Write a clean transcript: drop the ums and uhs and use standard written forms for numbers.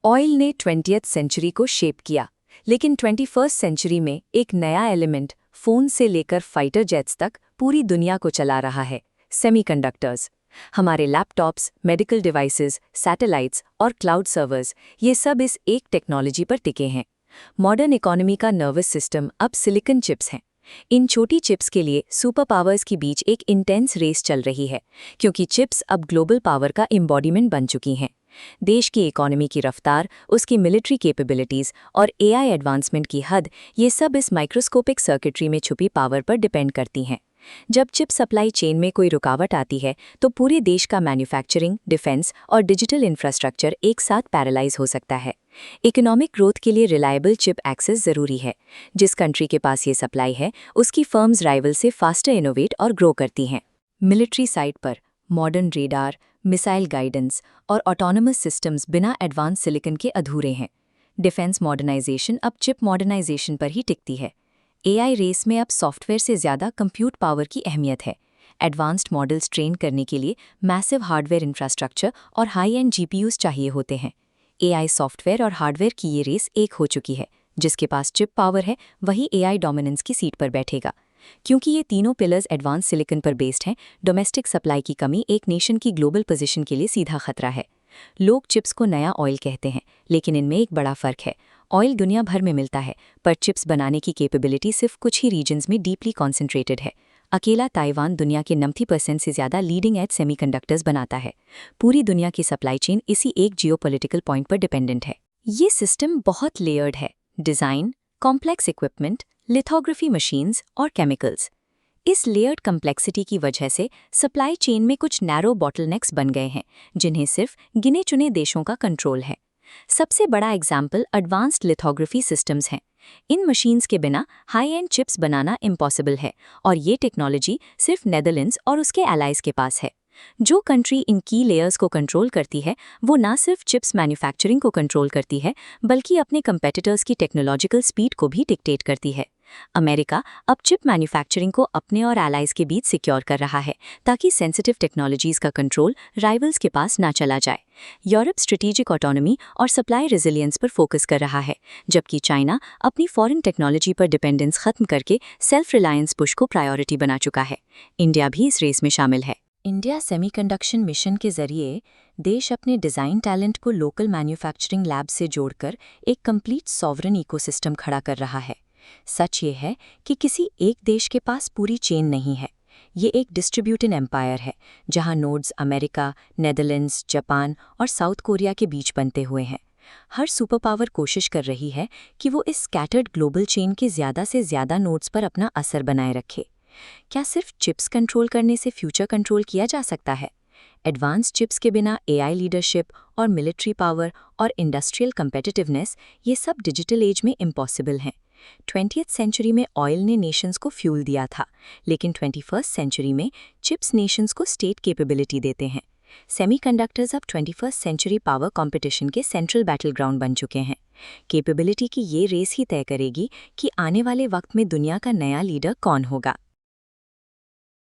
Oil ने 20th century को shape किया, लेकिन 21st सेंचुरी में एक नया एलिमेंट फोन से लेकर फाइटर जेट्स तक पूरी दुनिया को चला रहा है, सेमीकंडक्टर्स। हमारे लैपटॉप्स, मेडिकल डिवाइसेस, सैटेलाइट्स और क्लाउड सर्वर्स, ये सब इस एक टेक्नोलॉजी पर टिके हैं। मॉडर्न इकोनॉमी का नर्वस सिस्टम अब सिलिकॉन चिप्स हैं। इन छोटी चिप्स के लिए सुपर पावर्स के बीच एक इंटेंस रेस चल रही है, क्योंकि चिप्स अब ग्लोबल पावर का एम्बॉडीमेंट बन चुकी हैं। देश की इकोनॉमी की रफ्तार, उसकी मिलिट्री कैपेबिलिटीज और एआई एडवांसमेंट की हद, ये सब इस माइक्रोस्कोपिक सर्किटरी में छुपी पावर पर डिपेंड करती हैं। जब चिप सप्लाई चेन में कोई रुकावट आती है, तो पूरे देश का मैन्युफैक्चरिंग, डिफेंस और डिजिटल इंफ्रास्ट्रक्चर एक साथ पैरालाइज हो सकता है। इकोनॉमिक ग्रोथ के लिए रिलायबल चिप एक्सेस ज़रूरी है। जिस कंट्री के पास ये सप्लाई है, उसकी फर्म्स राइवल से फास्टर इनोवेट और ग्रो करती हैं। मिलिट्री साइड पर मॉडर्न रेडार, मिसाइल गाइडेंस और ऑटोनमस सिस्टम्स बिना एडवांस सिलिकॉन के अधूरे हैं। डिफेंस मॉडर्नाइजेशन अब चिप मॉडर्नाइजेशन पर ही टिकती है। एआई रेस में अब सॉफ्टवेयर से ज़्यादा कंप्यूट पावर की अहमियत है। एडवांस्ड मॉडल्स ट्रेन करने के लिए मैसिव हार्डवेयर इंफ्रास्ट्रक्चर और हाई एंड जीपीयूज चाहिए होते हैं। एआई सॉफ्टवेयर और हार्डवेयर की ये रेस एक हो चुकी है। जिसके पास चिप पावर है, वही एआई डोमिनेंस की सीट पर बैठेगा। क्योंकि ये तीनों पिलर्स एडवांस सिलिकॉन पर बेस्ड हैं, डोमेस्टिक सप्लाई की कमी एक नेशन की ग्लोबल पोजीशन के लिए सीधा खतरा है। लोग चिप्स को नया ऑयल कहते हैं, लेकिन इनमें एक बड़ा फर्क है। ऑयल दुनिया भर में मिलता है, पर चिप्स बनाने की कैपेबिलिटी सिर्फ कुछ ही रीजन्स में डीपली कॉन्सेंट्रेटेड है। अकेला ताइवान दुनिया के 90% से ज़्यादा लीडिंग एज सेमीकंडक्टर्स बनाता है। पूरी दुनिया की सप्लाई चेन इसी एक जियोपॉलिटिकल पॉइंट पर डिपेंडेंट है। ये सिस्टम बहुत लेयर्ड है। Design, complex equipment, lithography machines और केमिकल्स। इस लेयर्ड कम्प्लेक्सिटी की वजह से सप्लाई चेन में कुछ नैरो बॉटलनेक्स बन गए हैं, जिन्हें सिर्फ गिने चुने देशों का कंट्रोल है। सबसे बड़ा एग्जाम्पल एडवांस्ड लिथोग्राफी सिस्टम्स हैं। इन मशीन्स के बिना high and chips banana impossible है, और ये टेक्नोलॉजी सिर्फ नेदरलैंड्स और उसके एलाइज के पास है। जो कंट्री इन की लेयर्स को कंट्रोल करती है, वो ना सिर्फ चिप्स मैन्युफैक्चरिंग को कंट्रोल करती है, बल्कि अपने कंपेटिटर्स की टेक्नोलॉजिकल स्पीड को भी डिक्टेट करती है। अमेरिका अब चिप मैन्युफैक्चरिंग को अपने और एलाइज के बीच सिक्योर कर रहा है, ताकि सेंसिटिव टेक्नोलॉजीज का कंट्रोल राइवल्स के पास ना चला जाए। यूरोप स्ट्रेटेजिक ऑटोनॉमी और सप्लाई रेजिलियंस पर फोकस कर रहा है, जबकि चाइना अपनी फॉरेन टेक्नोलॉजी पर डिपेंडेंस खत्म करके सेल्फ रिलायंस पुश को प्रायोरिटी बना चुका है। इंडिया भी इस रेस में शामिल है। इंडिया सेमीकंडक्शन मिशन के जरिए देश अपने डिज़ाइन टैलेंट को लोकल मैन्युफैक्चरिंग लैब से जोड़कर एक कंप्लीट सॉवरन इकोसिस्टम खड़ा कर रहा है। सच ये है कि किसी एक देश के पास पूरी चेन नहीं है। ये एक डिस्ट्रीब्यूटेड एम्पायर है, जहां नोड्स अमेरिका, नेदरलैंड्स, जापान और साउथ कोरिया के बीच बनते हुए हैं। हर सुपर पावर कोशिश कर रही है कि वो इस स्कैटर्ड ग्लोबल चेन के ज़्यादा से ज़्यादा नोड्स पर अपना असर बनाए रखे। क्या सिर्फ चिप्स कंट्रोल करने से फ्यूचर कंट्रोल किया जा सकता है? एडवांस चिप्स के बिना एआई लीडरशिप और मिलिट्री पावर और इंडस्ट्रियल कम्पेटिटिवनेस, ये सब डिजिटल एज में इम्पॉसिबल हैं। 20th सेंचुरी में ऑयल ने नेशंस को फ्यूल दिया था, लेकिन 21st सेंचुरी में चिप्स नेशंस को स्टेट कैपेबिलिटी देते हैं। सेमीकंडक्टर्स अब 21st सेंचुरी पावर कंपटीशन के सेंट्रल बैटल ग्राउंड बन चुके हैं। कैपेबिलिटी की ये रेस ही तय करेगी कि आने वाले वक्त में दुनिया का नया लीडर कौन होगा।